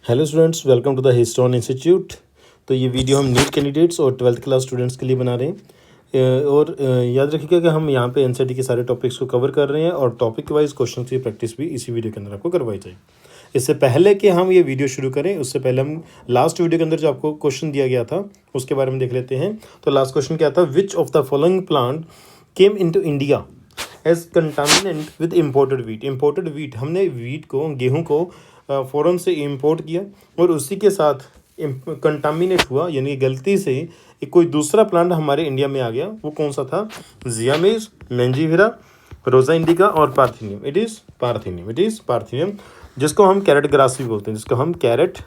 Hello students, welcome to the Histone institute. तो ये video हम नीट कैंडिडेट्स और 12th क्लास स्टूडेंट्स के लिए बना रहे हैं। याद रखिएगा कि हम यहाँ पे एनसीईआरटी के सारे टॉपिक्स को कवर कर रहे हैं और टॉपिक वाइज क्वेश्चन की प्रैक्टिस भी इसी वीडियो के अंदर आपको करवाई जाएगी। इससे पहले कि हम ये वीडियो शुरू करें, उससे पहले हम लास्ट वीडियो के अंदर जो आपको क्वेश्चन दिया गया था उसके बारे में देख लेते हैं। तो लास्ट क्वेश्चन क्या था? Which of the following plant came into India as contaminant with imported wheat. Imported wheat, हमने वीट को, गेहूं को फॉरेन से इंपोर्ट किया और उसी के साथ कंटामिनेट हुआ, यानी गलती से एक कोई दूसरा प्लांट हमारे इंडिया में आ गया। वो कौन सा था? जियामेज, लेंजीविरा, रोजा इंडिका और पार्थिनियम। इट इज़ पार्थिनियम, जिसको हम कैरेट ग्रास भी बोलते हैं, जिसको हम कैरेट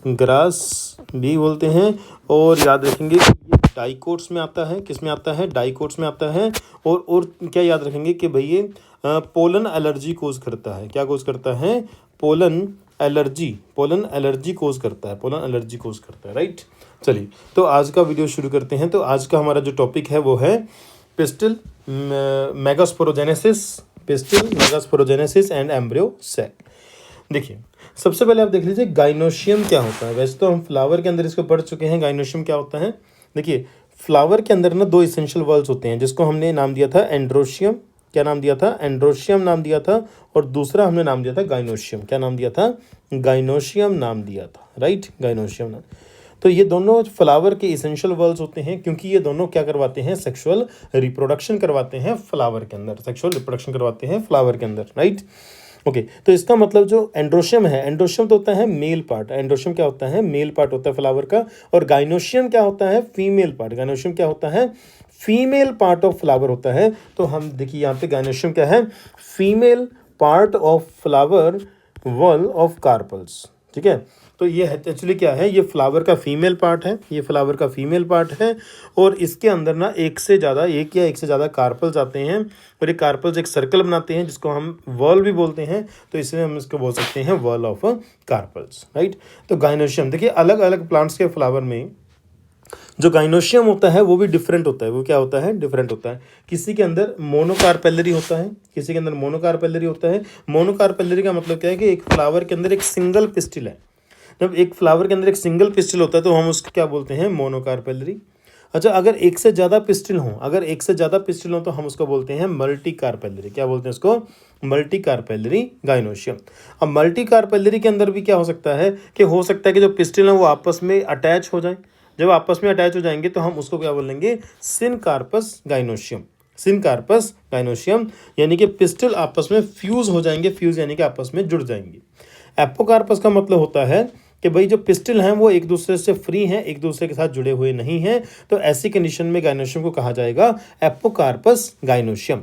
ग्रास भी बोलते हैं। और याद रखेंगे कि ये डाइकोट्स में आता है। किस में आता है? डाइकोट्स में आता है। और क्या याद रखेंगे कि भाई ये पोलन एलर्जी कोज करता है। क्या कोज करता है? पोलन एलर्जी कोज करता है। राइट, चलिए तो आज का वीडियो शुरू करते हैं। तो आज का हमारा जो टॉपिक है वो है pistil megasporogenesis and embryo sac. देखिए, सबसे पहले आप देख लीजिए गाइनोशियम क्या होता है। वैसे तो हम फ्लावर के अंदर इसको पढ़ चुके हैं, गाइनोशियम क्या होता है। देखिए, फ्लावर के अंदर ना दो इसेंशियल वर्ड्स होते हैं, जिसको हमने नाम दिया था एंड्रोशियम। क्या नाम दिया था? एंड्रोशियम नाम दिया था। और दूसरा हमने नाम दिया था गाइनोशियम। क्या नाम दिया था? गाइनोशियम नाम दिया था। राइट, गाइनोशियम नाम। तो ये दोनों फ्लावर के इसेंशियल वर्ड्स होते हैं, क्योंकि ये दोनों क्या करवाते हैं? सेक्सुअल रिप्रोडक्शन करवाते हैं फ्लावर के अंदर। Right, okay. तो इसका मतलब जो एंड्रोशियम है, एंड्रोशियम तो होता है मेल पार्ट। एंड्रोशियम क्या होता है? मेल पार्ट होता है फ्लावर का। और गाइनोशियम क्या होता है? फीमेल पार्ट ऑफ फ्लावर होता है। तो हम देखिए यहाँ पे गाइनोशियम क्या है? Female part of flower whorl of carpels. ठीक है, तो ये एक्चुअली क्या है? ये फ्लावर का फीमेल पार्ट है। और इसके अंदर ना एक या एक से ज़्यादा कार्पल्स आते हैं और ये कार्पल्स एक सर्कल बनाते हैं, जिसको हम वॉल भी बोलते हैं। तो इसलिए हम इसको बोल सकते हैं वॉल ऑफ कार्पल्स। राइट, तो गाइनोशियम देखिए, अलग अलग प्लांट्स के फ्लावर में जो गाइनोशियम होता है वो भी डिफरेंट होता है। वो क्या होता है? डिफरेंट होता है। किसी के अंदर मोनोकार्पेलरी होता है। मोनोकार्पेलरी का मतलब क्या है कि एक फ्लावर के अंदर एक सिंगल पिस्टिल है। जब एक फ्लावर के अंदर एक सिंगल पिस्टिल होता है तो हम उसको क्या बोलते हैं? मोनोकार्पेलरी। अच्छा, अगर एक से ज़्यादा पिस्टिल हो तो हम उसको बोलते हैं मल्टी कार्पेलरी। क्या बोलते हैं उसको? Multi carpellary gynoecium. अब मल्टी कार्पेलरी के अंदर भी क्या हो सकता है कि जो पिस्टिल है वो आपस में अटैच हो जाए। जब आपस में अटैच हो जाएंगे तो हम उसको क्या बोलेंगे? सिनकार्पस गाइनोशियम, यानी कि पिस्टिल आपस में फ्यूज हो जाएंगे। फ्यूज यानी कि आपस में जुड़ जाएंगे। एपोकार्पस का मतलब होता है कि भाई जो पिस्टिल हैं वो एक दूसरे से फ्री हैं, एक दूसरे के साथ जुड़े हुए नहीं हैं। तो ऐसी कंडीशन में गाइनोशियम को कहा जाएगा एपोकार्पस गाइनोशियम।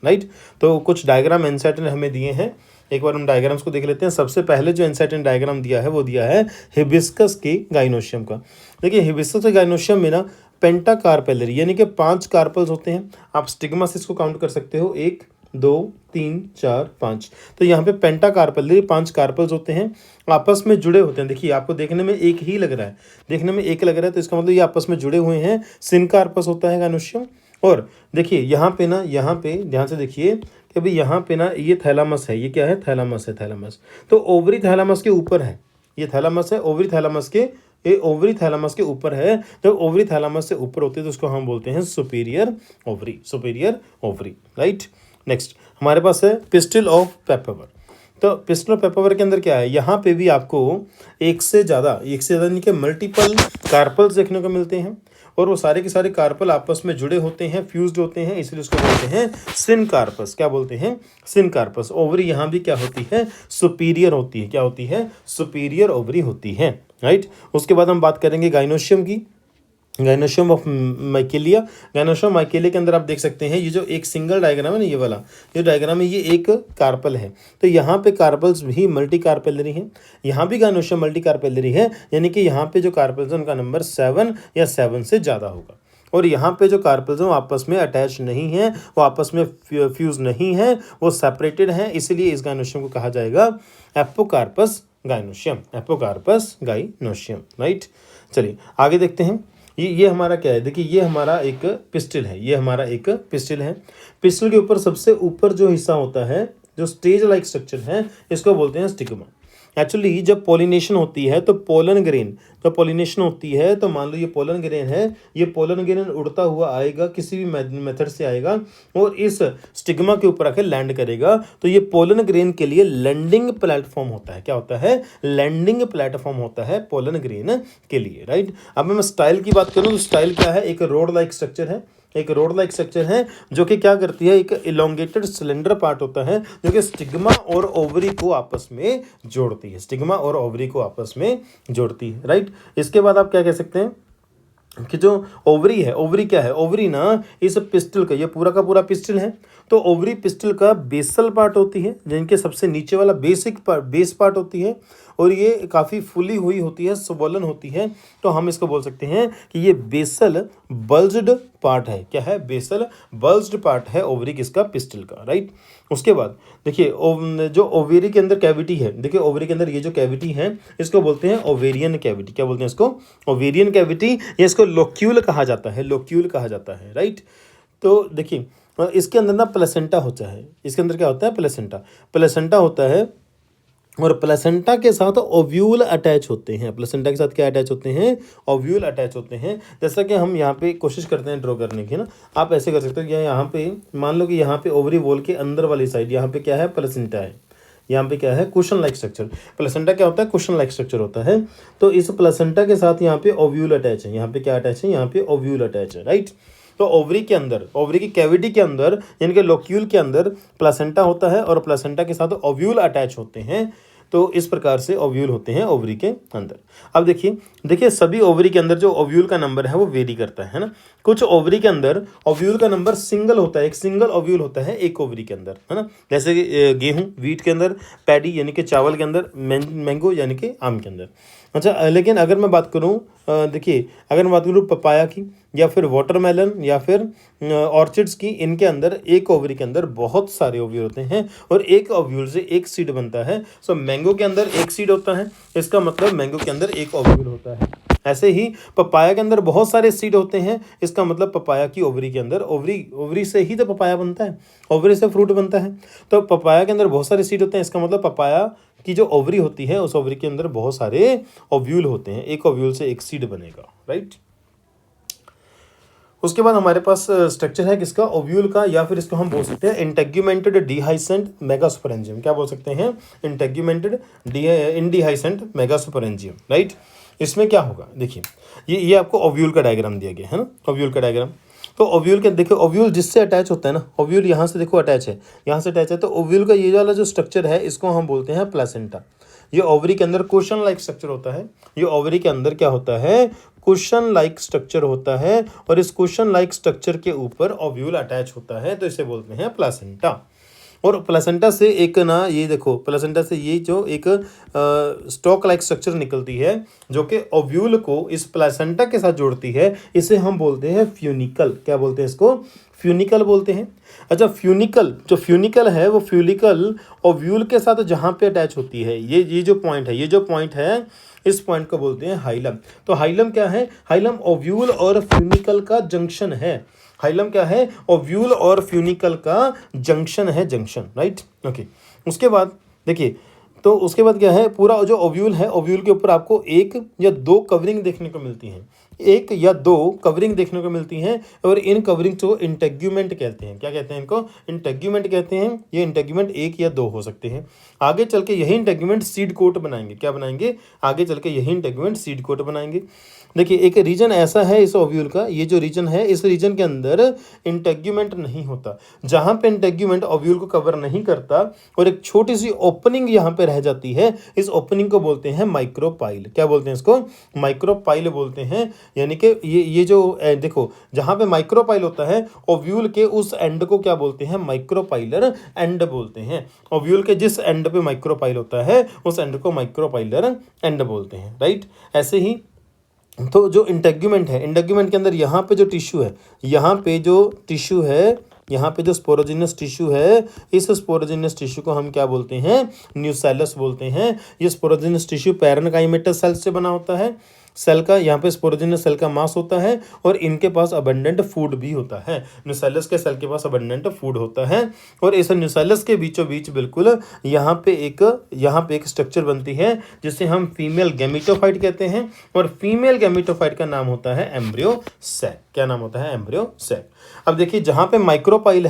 राइट, तो कुछ डायग्राम एनसीईआरटी ने हमें दिए हैं। एक बार हम डायग्राम्स को देख लेते हैं। सबसे पहले जो एनसीईआरटी ने डायग्राम दिया है वो दिया है हिबिस्कस के गाइनोशियम का। देखिए, हिबिस्कस के गाइनोशियम में ना पेंटाकार्पेलरी यानी कि 5 कार्पल्स होते हैं। आप स्टिग्मा से इसको काउंट कर सकते हो, 1 2 3 4 5। तो यहाँ पे पेंटाकार्पेलरी 5 कार्पल्स होते हैं, आपस में जुड़े होते हैं। देखिए, आपको देखने में एक लग रहा है, तो इसका मतलब ये आपस में जुड़े हुए हैं। सिनकार्पस होता है गाइनोशियम। और देखिए यहाँ पे ध्यान से देखिए कि भाई यहाँ पे ना ये थैलामस है। ये क्या है? थैलामस है। तो ओवरी थैलामस के ऊपर है। ये थैलामस है, ओवरी थैलामस के ऊपर है। जब ओवरी थैलामस से ऊपर होती है तो उसको हम बोलते हैं सुपीरियर ओवरी। राइट, नेक्स्ट हमारे पास है पिस्टिल ऑफ पेपवर। तो पिस्टिल ऑफ पेपवर के अंदर क्या है? यहाँ पे भी आपको एक से ज़्यादा यानी कि मल्टीपल कार्पल्स देखने को मिलते हैं। और वो सारे के सारे कार्पल आपस में जुड़े होते हैं, फ्यूज्ड होते हैं, इसलिए उसको बोलते हैं सिनकार्पस। क्या बोलते हैं? सिनकार्पस। ओवरी यहाँ भी क्या होती है? सुपीरियर होती है। क्या होती है? सुपीरियर ओवरी होती है। राइट, उसके बाद हम बात करेंगे गाइनोशियम की। Gynoecium of Michelia. Gynoecium Michelia के अंदर आप देख सकते हैं, ये जो एक सिंगल डायग्राम है ना, ये वाला जो डायग्राम है, ये एक कार्पल है। तो यहाँ पे कार्पल्स भी मल्टी कार्पेलरी हैं। यहाँ भी गाइनोशियम मल्टी कार्पेलरी है, यानी कि यहाँ पे जो कार्पल्स हैं उनका नंबर 7 या 7 से ज़्यादा होगा। और यहाँ पे जो कार्पल्स हैं वो आपस में अटैच नहीं हैं, वो आपस में फ्यूज नहीं हैं, वो सेपरेटेड हैं। इसीलिए इस गाइनोशियम को कहा जाएगा एपोकार्पस गाइनोशियम। राइट, चलिए आगे देखते हैं। ये हमारा क्या है? देखिए, ये हमारा एक पिस्टिल है। पिस्टिल के ऊपर सबसे ऊपर जो हिस्सा होता है जो स्टेज लाइक स्ट्रक्चर है इसको बोलते हैं स्टिग्मा। एक्चुअली जब पॉलिनेशन होती है तो पोलन ग्रेन, जब पॉलिनेशन होती है तो मान लो ये पोलन ग्रेन है, ये पोलन ग्रेन उड़ता हुआ आएगा, किसी भी मेथड से आएगा और इस स्टिग्मा के ऊपर आकर लैंड करेगा। तो ये पोलन ग्रेन के लिए लैंडिंग प्लेटफॉर्म होता है। क्या होता है? लैंडिंग प्लेटफॉर्म होता है पोलन ग्रेन के लिए, राइट। अब मैं स्टाइल की बात करूँ तो स्टाइल क्या है? एक रोड लाइक स्ट्रक्चर है, एक रोड लाइक स्ट्रक्चर है जो कि क्या करती है, एक इलोंगेटेड सिलेंडर पार्ट होता है जो कि स्टिग्मा और ओवरी को आपस में जोड़ती है, स्टिग्मा और ओवरी को आपस में जोड़ती है, राइट। इसके बाद आप क्या कह सकते हैं कि जो ओवरी है, ओवरी क्या है? ओवरी ना इस पिस्टल का, ये पूरा का पूरा पिस्टल है, तो ओवरी पिस्टल का बेसल पार्ट होती है, जिनके सबसे नीचे वाला बेस पार्ट होती है और ये काफ़ी फुली हुई होती है, स्वोलन होती है। तो हम इसको बोल सकते हैं कि ये बेसल बल्ज्ड पार्ट है। क्या है? बेसल बल्ज्ड पार्ट है ओवरी किसका? पिस्टल का, राइट। उसके बाद देखिए जो ओवेरी के अंदर कैविटी है, देखिए ओवेरी के अंदर ये जो कैविटी है इसको बोलते हैं ओवेरियन कैविटी। क्या बोलते हैं इसको? ओवेरियन कैविटी, या इसको लोक्यूल कहा जाता है, लोक्यूल कहा जाता है, राइट। तो देखिए इसके अंदर ना प्लेसेंटा होता है, इसके अंदर क्या होता है? प्लेसेंटा, प्लेसेंटा होता है और प्लेसेंटा के साथ ओव्यूल अटैच होते हैं। प्लेसेंटा के साथ क्या अटैच होते हैं? ओव्यूल अटैच होते हैं। जैसा कि हम यहाँ पे कोशिश करते हैं ड्रॉ करने की ना, आप ऐसे कर सकते हो कि यहाँ पे मान लो कि यहाँ पे ओवरी वॉल के अंदर वाली साइड यहाँ पे क्या है? प्लेसेंटा है, यहाँ पे क्या है? Cushion like structure. प्लेसेंटा क्या होता है? कुशन लाइक स्ट्रक्चर होता है। तो इस प्लेसेंटा के साथ यहाँ पे ओव्यूल अटैच है, यहाँ पे क्या अटैच है? यहाँ पे ओव्यूल अटैच है, राइट। तो ओवरी के अंदर, ओवरी की कैविटी के अंदर यानी कि लोक्यूल के अंदर प्लेसेंटा होता है और प्लेसेंटा के साथ ओव्यूल अटैच होते हैं। तो इस प्रकार से ओव्यूल होते हैं ओवरी के अंदर। अब देखिए सभी ओवरी के अंदर जो ओव्यूल का नंबर है वो वेरी करता है ना। कुछ ओवरी के अंदर ओव्यूल का नंबर सिंगल होता है, एक सिंगल ओव्यूल होता है एक ओवरी के अंदर, है ना। जैसे कि गेहूं, वीट के अंदर, पैडी यानी कि चावल के अंदर, मैंगो यानी कि आम के अंदर। अच्छा, लेकिन अगर मैं बात करूं देखिए अगर मैं बात करूं पपाया की या फिर वाटरमेलन या फिर ऑर्चिड्स की, इनके अंदर एक ओवरी के अंदर बहुत सारे ओव्यूल होते हैं और एक ओव्यूल से एक सीड बनता है। सो मैंगो के अंदर एक सीड होता है, इसका मतलब मैंगो के अंदर एक ओव्यूल होता है। ऐसे ही पपाया के अंदर बहुत सारे सीड होते हैं, इसका मतलब पपाया की ओवरी के अंदर, ओवरी से ही तो पपाया बनता है, ओवरी से फ्रूट बनता है। तो पपाया के अंदर बहुत सारे सीड होते हैं, इसका मतलब पपाया की जो ओवरी होती है उस ओवरी के अंदर बहुत सारे ओव्यूल होते हैं, एक ओव्यूल से एक सीड बनेगा, राइट। उसके बाद हमारे पास स्ट्रक्चर है किसका? ओव्यूल का, या फिर इसको हम बोल सकते हैं इंटेग्यूमेंटेड डिहाइसेंट मेगास्पोरेंजियम। क्या बोल सकते हैं? Integumented indehiscent megasporangium, right. इसमें क्या होगा? देखिए ये आपको ओव्यूल का डायग्राम दिया गया है ना, ओव्यूल का डायग्राम। तो ओव्यूल के देखो, ओव्यूल जिससे अटैच होता है ना, ओव्यूल यहाँ से देखो अटैच है, यहाँ से अटैच है, तो ओव्यूल का ये वाला जो स्ट्रक्चर है इसको हम बोलते हैं प्लेसेंटा। ये ओवरी के अंदर कुशन लाइक स्ट्रक्चर होता है, ये ओवरी के अंदर क्या होता है? कुशन लाइक स्ट्रक्चर होता है और इस कुशन लाइक स्ट्रक्चर के ऊपर ओव्यूल अटैच होता है, तो इसे बोलते हैं प्लेसेंटा। और प्लेसेंटा से एक ना, ये देखो प्लेसेंटा से ये जो एक स्टॉक लाइक स्ट्रक्चर निकलती है जो कि ओव्यूल को इस प्लेसेंटा के साथ जोड़ती है, इसे हम बोलते हैं फ्यूनिकल। क्या बोलते हैं इसको? फ्यूनिकल बोलते हैं। अच्छा, फ्यूनिकल, जो फ्यूनिकल है वो फ्यूनिकल ओव्यूल के साथ जहाँ पे अटैच होती है, ये जो पॉइंट है, ये जो पॉइंट है, इस पॉइंट को बोलते हैं हाइलम। तो हाइलम क्या है? हाइलम ओव्यूल और फ्यूनिकल का जंक्शन है। हाइलम क्या है? ओव्यूल और फ्यूनिकल का जंक्शन है, जंक्शन, राइट, ओके। उसके बाद देखिए, तो उसके बाद क्या है? पूरा जो ओव्यूल है, ओव्यूल के ऊपर आपको एक या दो कवरिंग देखने को मिलती हैं, एक या दो कवरिंग देखने को मिलती हैं और इन कवरिंग को इंटेग्यूमेंट कहते हैं। क्या कहते हैं इनको? इंटेग्यूमेंट कहते हैं। ये इंटेग्यूमेंट एक या दो हो सकते हैं। आगे चल के यही इंटेग्यूमेंट सीड कोट बनाएंगे। क्या बनाएंगे? आगे चल के यही इंटेग्यूमेंट सीड कोट बनाएंगे। देखिए एक रीजन ऐसा है इस ओव्यूल का, ये जो रीजन है इस रीजन के अंदर इंटेग्यूमेंट नहीं होता। जहाँ पे इंटेग्यूमेंट ओव्यूल को कवर नहीं करता और एक छोटी सी ओपनिंग यहाँ पे रह जाती है, इस ओपनिंग को बोलते हैं माइक्रोपाइल। क्या बोलते हैं इसको? माइक्रोपाइल बोलते हैं। यानी कि ये जो देखो जहाँ पे माइक्रोपाइल होता है, ओव्यूल के उस एंड को क्या बोलते हैं? माइक्रोपाइलर एंड बोलते हैं। ओव्यूल के जिस एंड पे माइक्रोपाइल होता है उस एंड को माइक्रोपाइलर एंड बोलते हैं, राइट। ऐसे ही तो जो इंटेग्यूमेंट है, इंटेग्यूमेंट के अंदर यहाँ पे जो टिश्यू है, यहाँ पे जो टिश्यू है, यहाँ पे जो स्पोरोजिनस टिश्यू है, इस स्पोरोजिनस टिश्यू को हम क्या बोलते हैं? न्यूसेलस बोलते हैं। ये स्पोरोजिनस टिश्यू पैरेन्काइमेटस सेल्स से बना होता है सेल का, यहाँ पे स्पोरोजिनस सेल का मास होता है और इनके पास अबंडेंट फूड भी होता है। न्यूसेलस के सेल के पास अबंडेंट फूड होता है और इस न्यूसेलस के बीचों बीच बिल्कुल यहाँ पे एक स्ट्रक्चर बनती है जिसे हम फीमेल गैमेटोफाइट कहते हैं और फीमेल गैमेटोफाइट का नाम होता है एम्ब्रियो सैक। क्या नाम होता है? Embryo sac. अब देखिए जहाँ पे माइक्रोपाइल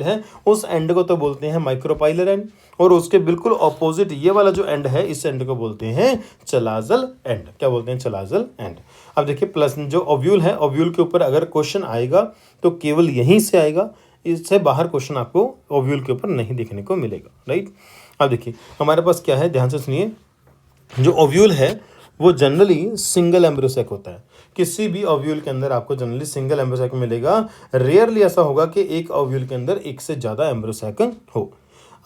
है उस एंड को तो बोलते हैं माइक्रोपाइलर एंड और उसके बिल्कुल ऑपोजिट ये वाला जो एंड है इस एंड को बोलते हैं चलाजल एंड। क्या बोलते हैं? Chalazal end. अब देखिए प्लस जो ओव्यूल है, ओव्यूल के ऊपर अगर क्वेश्चन आएगा तो केवल यहीं से आएगा, इससे बाहर क्वेश्चन आपको ओव्यूल के ऊपर नहीं देखने को मिलेगा, राइट। अब देखिए हमारे पास क्या है, ध्यान से सुनिए। जो ओव्यूल है वो जनरली सिंगल एम्ब्रियोसैक होता है। किसी भी ओव्यूल के अंदर आपको जनरली सिंगल एम्ब्रियोसैक मिलेगा। रेयरली ऐसा होगा कि एक ओव्यूल के अंदर एक से ज़्यादा एम्ब्रियोसैक हो।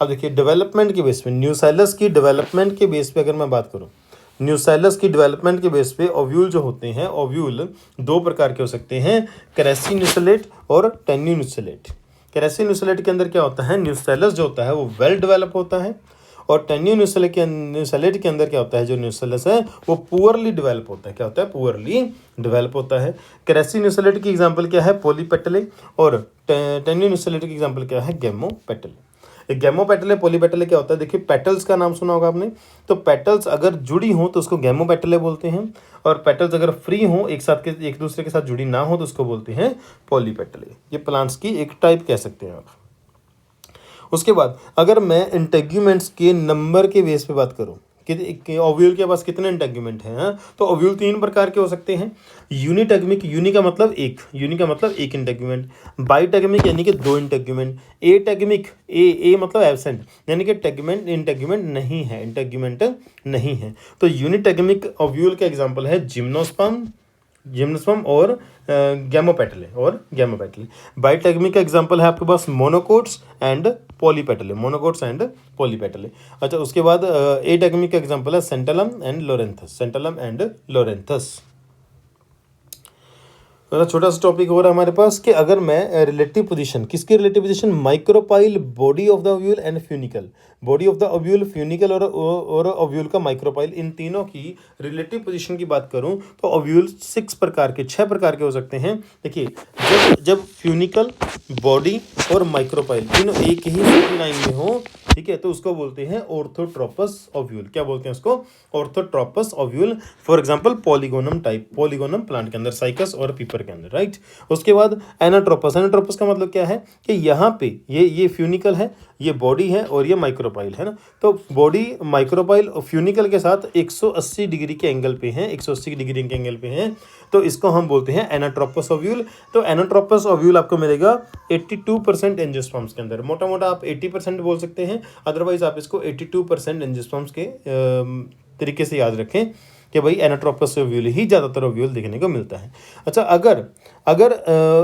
अब देखिए डेवलपमेंट के बेस पे, न्यूसेलस की डेवलपमेंट के बेस पे अगर मैं बात करूँ, न्यूसेलस की डेवलपमेंट के बेस पे ओव्यूल जो होते हैं, ओव्यूल दो प्रकार के हो सकते हैं, क्रेसिन्यूसेलेट और टेन्यून्यूसेलेट। क्रेसिन्यूसेलेट के अंदर क्या होता है, न्यूसेलस जो होता है वो वेल डेवलप होता है और टेन्यून्यूसेलेट के अंदर क्या होता है, जो न्यूसेलस है वो पुअरली डेवलप होता है। क्या होता है? पुअरली डेवलप होता है। क्रेसिन्यूसेलेट की एग्जांपल क्या है? पॉलीपेटले और टेन्यून्यूसेलेट की एग्जांपल क्या है? गैमोपेटले। गैमोपेटले पॉलीपेटले क्या होता है? देखिए पेटल्स का नाम सुना होगा आपने, तो पेटल्स अगर जुड़ी हो तो उसको गैमोपेटले बोलते हैं और पेटल्स अगर फ्री हो, एक दूसरे के साथ जुड़ी ना हो तो उसको बोलते हैं पॉलीपेटले। ये प्लांट्स की एक टाइप कह सकते हैं आप। उसके बाद अगर मैं इंटेग्यूमेंट्स के नंबर के बेस पे बात करूं कि ओव्यूल के पास कितने इंटेग्यूमेंट हैं, तो ओव्यूल 3 प्रकार के हो सकते हैं। यूनिटेगमिक, यूनि का मतलब एक इंटेग्यूमेंट। बाइटेगमिक यानी कि 2 इंटेग्यूमेंट। एटेगमिक, ए मतलब एब्सेंट यानी कि इंटेग्यूमेंट नहीं है। तो यूनिटेगमिक ओव्यूल का एग्जांपल है जिम्नोस्पर्म और गैमोपेटले। बाइटेगमिक का एग्जांपल है आपके पास मोनोकोट्स एंड पॉलीपेटले। अच्छा, उसके बाद एटेगमिक का एग्जांपल है सेंटलम एंड लोरेंथस। छोटा सा टॉपिक हो रहा है हमारे पास कि अगर मैं रिलेटिव पोजीशन, किसकी relative position? Micropyle, body of the ovule and funicle. Body of the ovule, funicle और ओव्यूल का माइक्रोपाइल, इन तीनों की रिलेटिव पोजीशन की बात करूं तो ओव्यूल 6 प्रकार के हो सकते हैं। देखिए जब फ्यूनिकल, बॉडी और माइक्रोपाइल तीनों एक ही लाइन में हो, ठीक है, तो उसको बोलते हैं ऑर्थोट्रोपस ओव्यूल। क्या बोलते हैं उसको? Orthotropous ovule. For example polygonum plant के अंदर, साइकस और पीपर के अंदर, राइट। उसके बाद एनाट्रोपस का मतलब क्या है कि यहाँ पे ये फ्यूनिकल है, ये बॉडी है और ये माइक्रोपाइल है ना। तो बॉडी, माइक्रोपाइल और फ्यूनिकल के साथ 180 डिग्री के एंगल पे हैं, तो इसको हम बोलते हैं एनाट्रोपस ओव्यूल। तो एनाट्रोपस ओव्यूल आपको मिलेगा 82% एंजियोस्पर्म्स के अंदर। मोटा मोटा आप 80% बोल सकते हैं, अदरवाइज आप इसको 82% एंजियोस्पर्म्स के तरीके से याद रखें कि भाई एनाट्रोपस ओव्यूल ही ज़्यादातर ओव्यूल देखने को मिलता है। अच्छा, अगर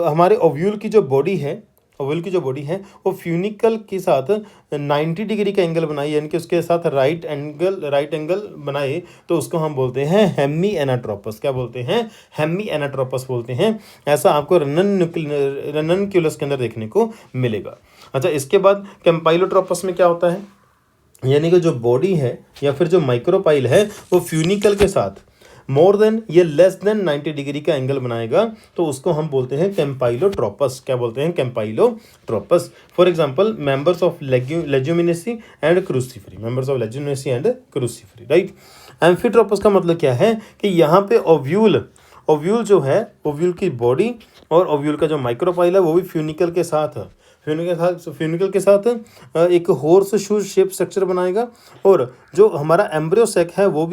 हमारे ओव्यूल की जो बॉडी है वो फ्यूनिकल के साथ 90 डिग्री का एंगल बनाए, यानी कि उसके साथ राइट एंगल बनाए, तो उसको हम बोलते हैं हेमी एनाट्रोपस। क्या बोलते हैं? हेमी एनाट्रोपस बोलते हैं। ऐसा आपको रननक्यूलस के अंदर देखने को मिलेगा। अच्छा, इसके बाद कैम्पाइलोट्रोपस में क्या होता है, यानी कि जो बॉडी है या फिर जो माइक्रोपाइल है वो फ्यूनिकल के साथ मोर देन या लेस देन 90 डिग्री का एंगल बनाएगा, तो उसको हम बोलते हैं कैम्पाइलोट्रोपस। क्या बोलते हैं? Campylotropous. For example members of Leguminosae and Cruciferae, right. Amphitropous का मतलब क्या है कि यहाँ पे ओव्यूल जो है, ओव्यूल की बॉडी और ओव्यूल का जो माइक्रोपाइल है वो भी फ्यूनिकल के साथ एक हॉर्स शू शेप स्ट्रक्चर बनाएगा और जो हमारा एम्ब्रियोसैक है वो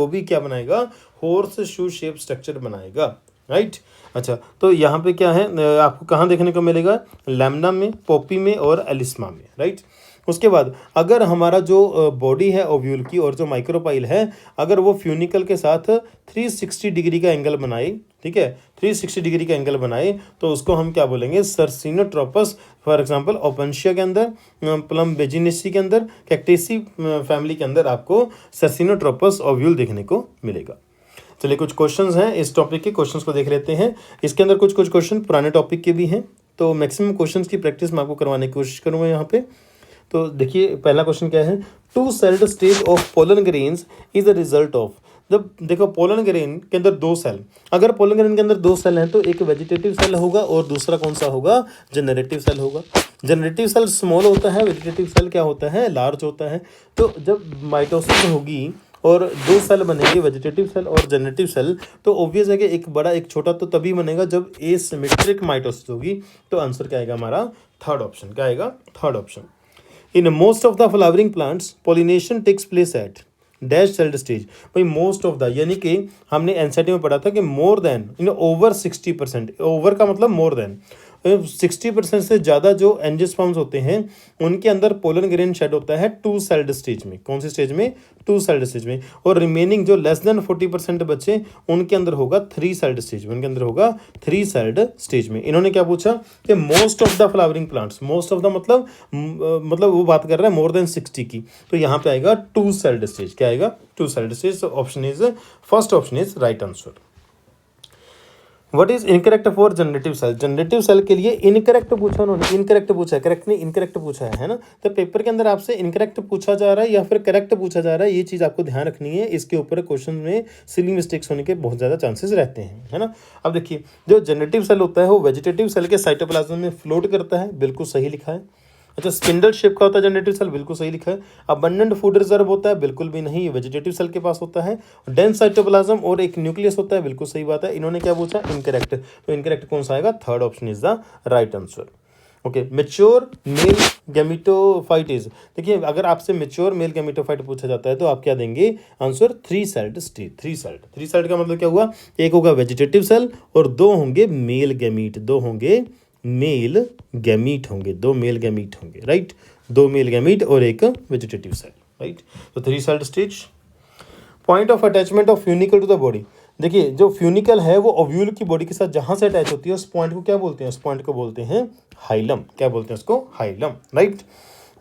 भी क्या बनाएगा? हॉर्स शू शेप स्ट्रक्चर बनाएगा, राइट। अच्छा, तो यहाँ पे क्या है, आपको कहाँ देखने को मिलेगा? लैम्ना में, पोपी में और एलिस्मा में, राइट। उसके बाद अगर हमारा जो बॉडी है ओव्यूल की और जो माइक्रोपाइल है, अगर वो फ्यूनिकल के साथ 360 डिग्री का एंगल बनाए, ठीक है, 360 डिग्री का एंगल बनाए, तो उसको हम क्या बोलेंगे? सर्सिनोट्रोपस। फॉर एग्जांपल ओपेंशिया के अंदर, प्लम बेजिनेसी के अंदर, कैक्टेसी फैमिली के अंदर आपको सर्सिनोट्रोपस ओव्यूल देखने को मिलेगा। चलिए कुछ क्वेश्चंस हैं इस टॉपिक के, क्वेश्चंस को देख लेते हैं। इसके अंदर कुछ क्वेश्चन पुराने टॉपिक के भी हैं, तो मैक्सिमम क्वेश्चंस की प्रैक्टिस मैं आपको करवाने की कोशिश करूँगा यहाँ पे। तो देखिए पहला क्वेश्चन क्या है? 2 celled stage of pollen grains is the result of. जब देखो पोलन ग्रेन के अंदर 2 सेल, अगर पोलन ग्रेन के अंदर 2 सेल हैं तो एक वेजिटेटिव सेल होगा और दूसरा कौन सा होगा, जनरेटिव सेल होगा। जनरेटिव सेल स्मॉल होता है, वेजिटेटिव सेल क्या होता है, लार्ज होता है। तो जब माइटोसिस होगी और 2 सेल बनेंगे, वेजिटेटिव सेल और जनरेटिव सेल, तो ऑब्वियस है कि एक बड़ा एक छोटा तो तभी बनेगा जब एसिमेट्रिक माइटोसिस होगी। तो आंसर क्या आएगा हमारा, थर्ड ऑप्शन। क्या आएगा, third option. In most of the flowering plants pollination takes place at dash celled stage. भाई मोस्ट ऑफ द यानी कि हमने एनसीईआरटी में पढ़ा था कि more than in over 60%, over का मतलब मोर देन 60% से ज़्यादा जो एंजियोस्पर्म्स होते हैं उनके अंदर पोलन ग्रेन शेड होता है 2 सेल्ड स्टेज में। कौन सी स्टेज में, 2 सेल्ड स्टेज में। और रिमेनिंग जो लेस देन 40% बच्चे उनके अंदर होगा 3 सेल्ड स्टेज में, उनके अंदर होगा 3 सेल्ड स्टेज में। इन्होंने क्या पूछा कि most of the flowering plants, most of the मतलब वो बात कर रहा है मोर देन 60 की, तो यहाँ पे आएगा 2 सेल्ड स्टेज। क्या आएगा, 2 celled stage. Option is, first option is right answer. What is incorrect for generative cell, generative cell के लिए इनकरेक्ट पूछा उन्होंने, इनकरेक्ट पूछा है, करेक्ट नहीं इनकरेक्ट पूछा है ना। तो पेपर के अंदर आपसे इनकरेक्ट पूछा जा रहा है या फिर करेक्ट पूछा जा रहा है, ये चीज़ आपको ध्यान रखनी है। इसके ऊपर क्वेश्चन में सिली मिस्टेक्स होने के बहुत ज़्यादा चांसेस रहते हैं, है ना। अब देखिए जो जनरेटिव सेल होता है वो वेजिटेटिव सेल के साइटोप्लाज्म में फ्लोट करता है, बिल्कुल सही लिखा है। अच्छा, स्पिंडल शेप का होता है जनरेटिव सेल, बिल्कुल सही लिखा है। अबंडेंट फूड रिजर्व होता है, बिल्कुल भी नहीं, वेजिटेटिव सेल के पास होता है। डेंस साइटोप्लाज्म और एक न्यूक्लियस होता है, बिल्कुल सही बात है। इन्होंने क्या पूछा, इनकरेक्ट। तो इनकरेक्ट कौन सा आएगा, third option is the right answer. Okay, mature male gametophyte is, देखिए अगर आपसे मेच्योर मेल गैमेटोफाइट पूछा जाता है तो आप क्या देंगे आंसर, 3 सेल्ड स्टेज। 3 सेल्ड का मतलब क्या हुआ, एक होगा वेजिटेटिव सेल और 2 होंगे मेल गैमीट, 2 होंगे मेल गैमीट होंगे, 2 मेल गैमीट होंगे, राइट। 2 मेल गैमीट और एक वेजिटेटिव सेल, राइट। तो 3 celled stage. Point of attachment of funicle to the body, देखिए जो फ्यूनिकल है वो ओव्यूल की बॉडी के साथ जहां से अटैच होती है उस पॉइंट को क्या बोलते हैं, उस पॉइंट को बोलते हैं हाइलम। क्या बोलते हैं उसको, हाइलम, राइट।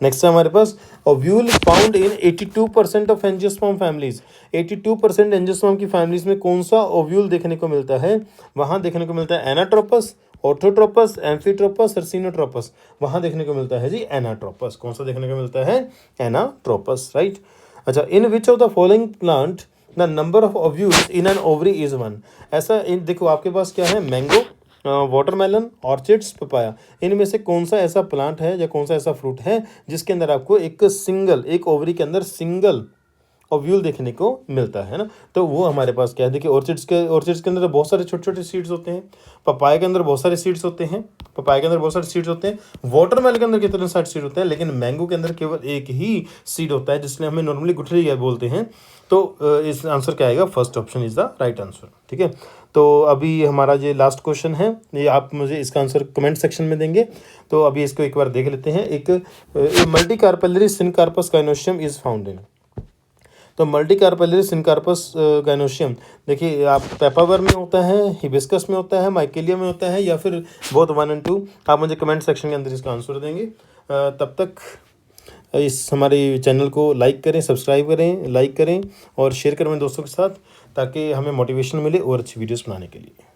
नेक्स्ट है हमारे पास ovule found in 82% of angiosperm families. 82% angiosperm की फैमिलीज में कौन सा ओव्यूल देखने को मिलता है, वहां देखने को मिलता है एनाट्रोपस, ऑर्थोट्रोपस, एम्फीट्रोपस और सीनोट्रोपस। वहां देखने को मिलता है जी एनाट्रोपस। कौन सा देखने को मिलता है, एनाट्रोपस, राइट। अच्छा, in which of the following plant the number of ovules in an ovary is 1। ऐसा देखो आपके पास क्या है, मैंगो, वाटरमेलन, ऑर्चिड्स, पपाया। इनमें से कौन सा ऐसा प्लांट है या कौन सा ऐसा फ्रूट है जिसके अंदर आपको एक ओवरी के अंदर सिंगल ओव्यूल देखने को मिलता है ना। तो वो हमारे पास क्या है, देखिए ऑर्चिड्स के अंदर बहुत सारे छोटे छोटे सीड्स होते हैं, पपाया के अंदर बहुत सारे सीड्स होते हैं, वाटरमेलन के अंदर कितने सारे सीड होते हैं, लेकिन मैंगो के अंदर केवल एक ही सीड होता है जिसमें हमें नॉर्मली गुठली बोलते हैं। तो इस आंसर क्या आएगा, first option is the right answer, ठीक है। तो अभी हमारा ये लास्ट क्वेश्चन है, ये आप मुझे इसका आंसर कमेंट सेक्शन में देंगे। तो अभी इसको एक बार देख लेते हैं। एक multi carpellary syncarpous gynoecium is found in, तो मल्टी कार्पेलरी सिनकार्पस गायनोशियम देखिए आप पेपावर में होता है, हिबिस्कस में होता है, माइकेलिया में होता है, या फिर बोथ 1 और 2। आप मुझे कमेंट सेक्शन के अंदर इसका आंसर देंगे। तब तक इस हमारे चैनल को लाइक करें, सब्सक्राइब करें, लाइक करें और शेयर करें दोस्तों के साथ, ताकि हमें मोटिवेशन मिले और अच्छी वीडियोस बनाने के लिए।